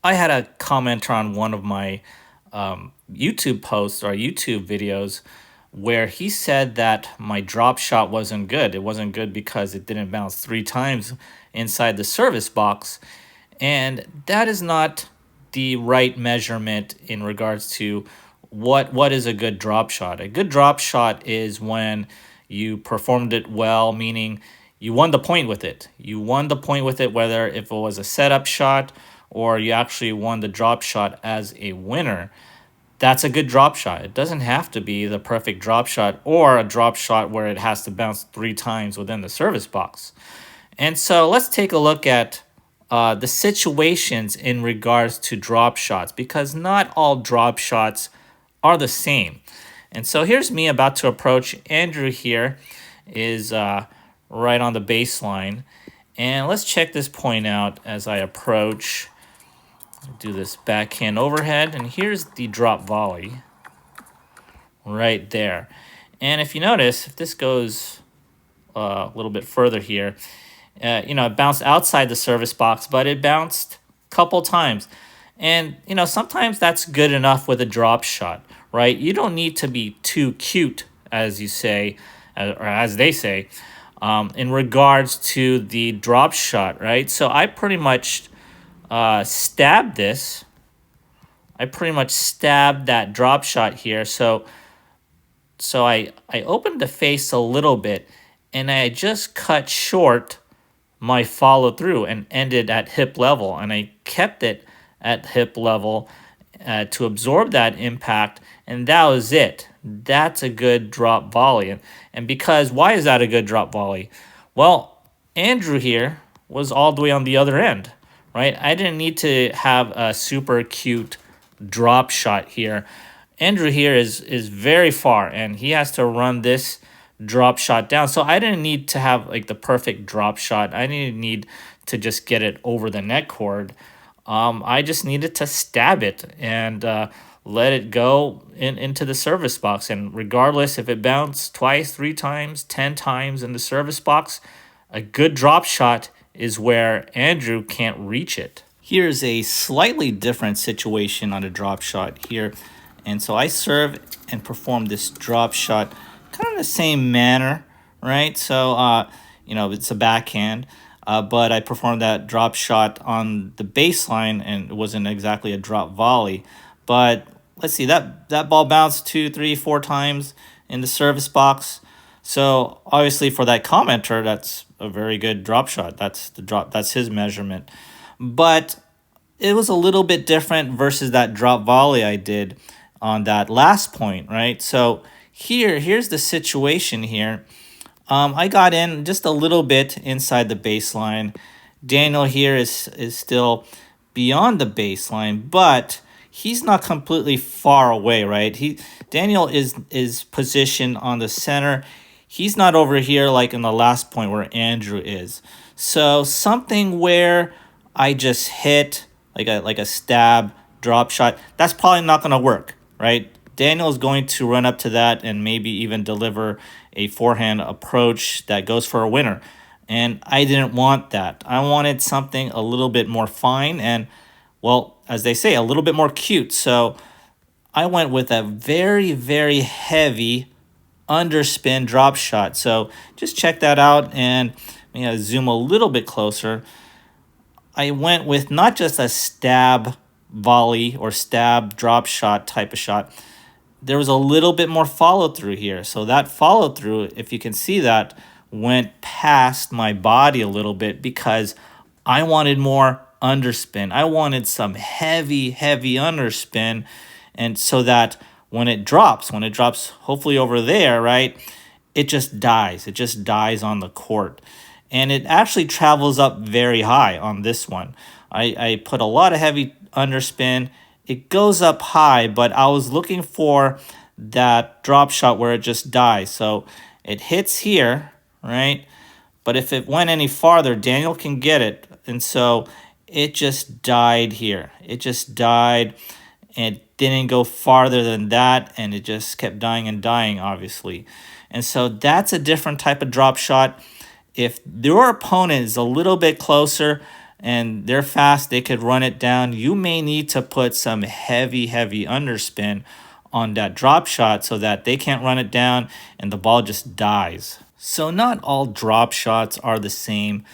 I had a commenter on one of my YouTube posts or YouTube videos where he said that my drop shot wasn't good. It wasn't good because it didn't bounce 3 times inside the service box. And that is not the right measurement in regards to what is a good drop shot. A good drop shot is when you performed it well, meaning you won the point with it. You won the point with it, whether if it was a setup shot or you actually won the drop shot as a winner. That's a good drop shot. It doesn't have to be the perfect drop shot or a drop shot where it has to bounce 3 times within the service box. And so let's take a look at the situations in regards to drop shots because not all drop shots are the same. And so here's me about to approach. Andrew here is right on the baseline. And let's check this point out as I approach. Do this backhand overhead. And here's the drop volley right there. And if you notice, if this goes a little bit further here, it bounced outside the service box, but it bounced a couple times. And, sometimes that's good enough with a drop shot, right? You don't need to be too cute, as you say, or as they say, in regards to the drop shot, right? So I pretty much stabbed this. I pretty much stabbed that drop shot here. So I opened the face a little bit, and I just cut short my follow through and ended at hip level, and I kept it at hip level to absorb that impact, and that was it. That's a good drop volley. And because why is that a good drop volley? Well, Andrew here was all the way on the other end, right? I didn't need to have a super cute drop shot here. Andrew here is very far, and he has to run this drop shot down. So I didn't need to have like the perfect drop shot. I didn't need to just get it over the net cord. I just needed to stab it and let it go into the service box. And regardless if it bounced twice, 3 times, 10 times in the service box, a good drop shot is where Andrew can't reach it. Here's a slightly different situation on a drop shot here. And so I serve and perform this drop shot kind of the same manner, right? So, it's a backhand, but I performed that drop shot on the baseline, and it wasn't exactly a drop volley. But let's see, that ball bounced 2, 3, 4 times in the service box. So obviously for that commenter, that's a very good drop shot. That's the drop. That's his measurement. But it was a little bit different versus that drop volley I did on that last point, right? So here's the situation here. I got in just a little bit inside the baseline. Daniel here is still beyond the baseline, but he's not completely far away, right? Daniel is positioned on the center. He's not over here like in the last point where Andrew is. So something where I just hit like a stab drop shot, that's probably not going to work, right? Daniel is going to run up to that and maybe even deliver a forehand approach that goes for a winner. And I didn't want that. I wanted something a little bit more fine and, well, as they say, a little bit more cute. So I went with a very, very heavy underspin drop shot. So just check that out and zoom a little bit closer. I went with not just a stab volley or stab drop shot type of shot. There was a little bit more follow through here. So that follow through, if you can see that, went past my body a little bit because I wanted more underspin. I wanted some heavy, heavy underspin. And so that when it drops hopefully over there, right, it just dies. It just dies on the court. And it actually travels up very high on this one. I put a lot of heavy underspin. It goes up high, but I was looking for that drop shot where it just dies. So it hits here, right? But if it went any farther, Daniel can get it. And so it just died here. It just died and didn't go farther than that. And it just kept dying and dying, obviously. And so that's a different type of drop shot. If your opponent is a little bit closer, and they're fast, they could run it down, you may need to put some heavy underspin on that drop shot so that they can't run it down and the ball just dies. So not all drop shots are the same.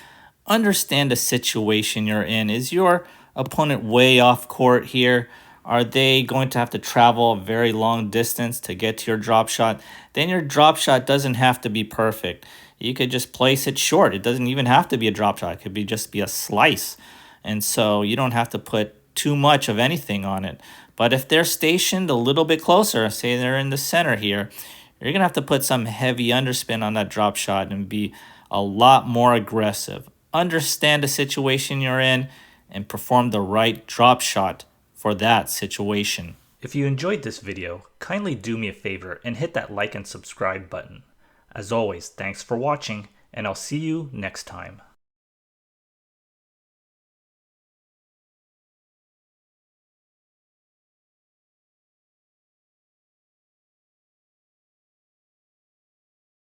Understand the situation you're in. Is your opponent way off court here? Are they going to have to travel a very long distance to get to your drop shot? Then your drop shot doesn't have to be perfect. You could just place it short. It doesn't even have to be a drop shot. It could be just be a slice. And so you don't have to put too much of anything on it. But if they're stationed a little bit closer, say they're in the center here, you're going to have to put some heavy underspin on that drop shot and be a lot more aggressive. Understand the situation you're in and perform the right drop shot for that situation. If you enjoyed this video, kindly do me a favor and hit that like and subscribe button. As always, thanks for watching, and I'll see you next time.